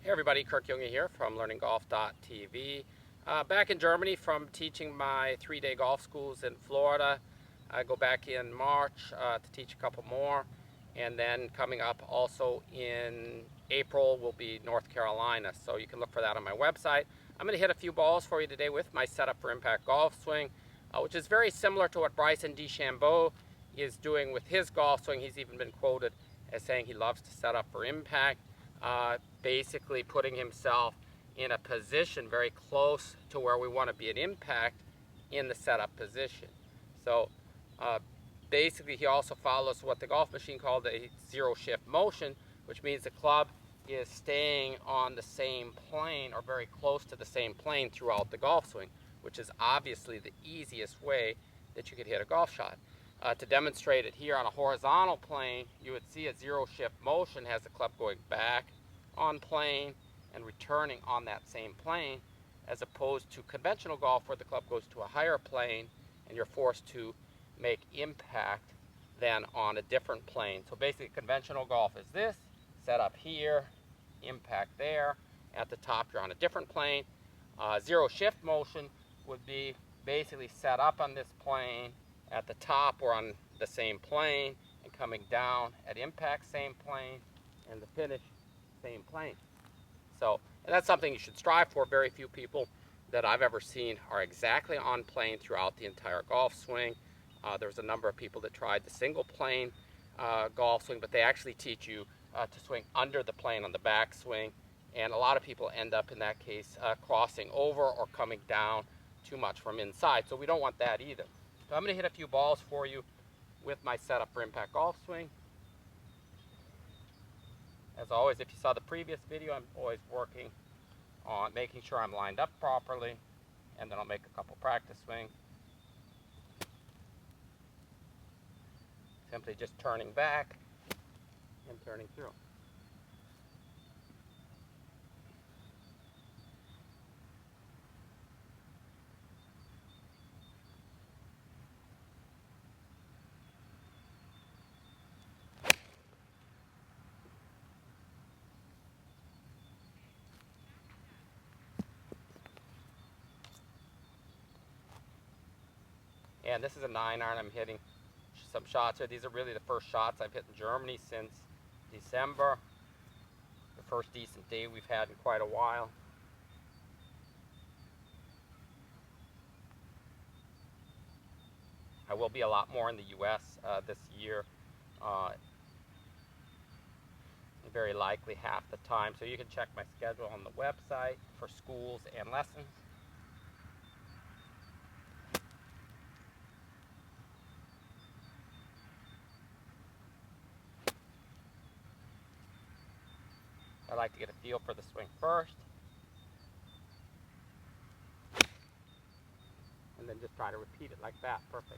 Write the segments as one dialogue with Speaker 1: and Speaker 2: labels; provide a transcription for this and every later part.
Speaker 1: Hey everybody, Kirk Junge here from LearningGolf.tv. Back in Germany from teaching my 3-day golf schools in Florida. I go back in March to teach a couple more, and then coming up also in April will be North Carolina, so you can look for that on my website. I'm going to hit a few balls for you today with my setup for impact golf swing, which is very similar to what Bryson DeChambeau is doing with his golf swing. He's even been quoted as saying he loves to set up for impact. Basically putting himself in a position very close to where we want to be at impact in the setup position. So basically he also follows what the golf machine called a zero shift motion, which means the club is staying on the same plane or very close to the same plane throughout the golf swing, which is obviously the easiest way that you could hit a golf shot. To demonstrate it here on a horizontal plane, you would see a zero shift motion has the club going back on plane and returning on that same plane, as opposed to conventional golf where the club goes to a higher plane and you're forced to make impact then on a different plane. So basically conventional golf is this, set up here, impact there, at the top you're on a different plane. Zero shift motion would be basically set up on this plane, at the top we're on the same plane, and coming down at impact same plane, and the finish same plane. So that's something you should strive for. Very few people that I've ever seen are exactly on plane throughout the entire golf swing. There's a number of people that tried the single plane golf swing, but they actually teach you to swing under the plane on the back swing, and a lot of people end up in that case crossing over or coming down too much from inside. So we don't want that either. So I'm going to hit a few balls for you with my setup for impact golf swing. As always, if you saw the previous video, I'm always working on making sure I'm lined up properly, and then I'll make a couple practice swings. Simply just turning back and turning through. And this is a 9-iron. I'm hitting some shots here. These are really the first shots I've hit in Germany since December. The first decent day we've had in quite a while. I will be a lot more in the U.S. This year. Very likely half the time. So you can check my schedule on the website for schools and lessons. I like to get a feel for the swing first, and then just try to repeat it like that. Perfect.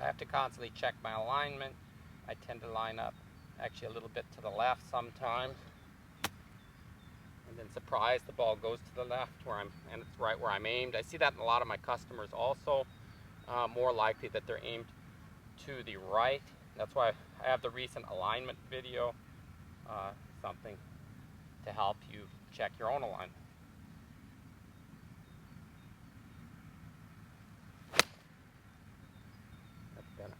Speaker 1: I have to constantly check my alignment. I tend to line up actually a little bit to the left sometimes, and then surprise, the ball goes to the left and it's right where I'm aimed. I see that in a lot of my customers also. More likely that they're aimed to the right. That's why I have the recent alignment video, something to help you check your own alignment. That's better.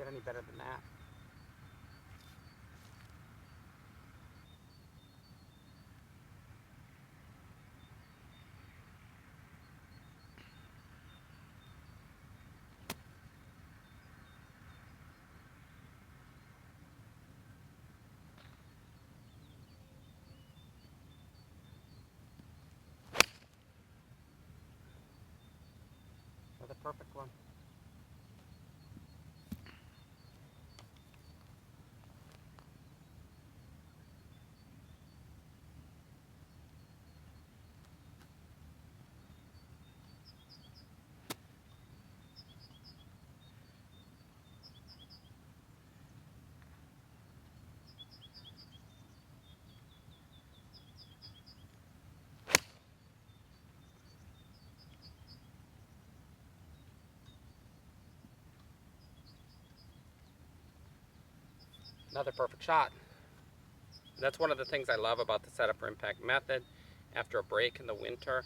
Speaker 1: get any better than that. Another perfect one. Another perfect shot. That's one of the things I love about the setup for impact method. After a break in the winter,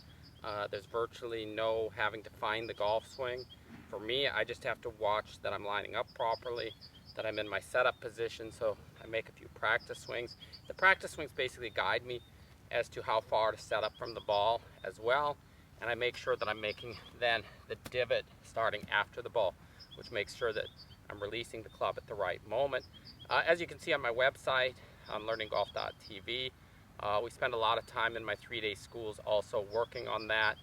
Speaker 1: there's virtually no having to find the golf swing. For me, I just have to watch that I'm lining up properly, that I'm in my setup position, so I make a few practice swings. The practice swings basically guide me as to how far to set up from the ball as well, and I make sure that I'm making then the divot starting after the ball, which makes sure that I'm releasing the club at the right moment. As you can see on my website, on learninggolf.tv, we spend a lot of time in my 3-day schools also working on that,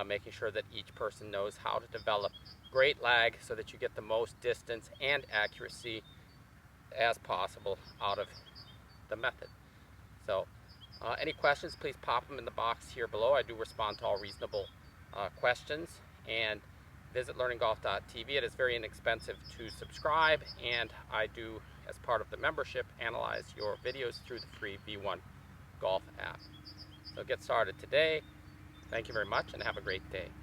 Speaker 1: making sure that each person knows how to develop great lag so that you get the most distance and accuracy as possible out of the method. So any questions, please pop them in the box here below. I do respond to all reasonable questions, and visit learninggolf.tv. It is very inexpensive to subscribe, and I do, as part of the membership, analyze your videos through the free V1 Golf app. So get started today. Thank you very much, and have a great day.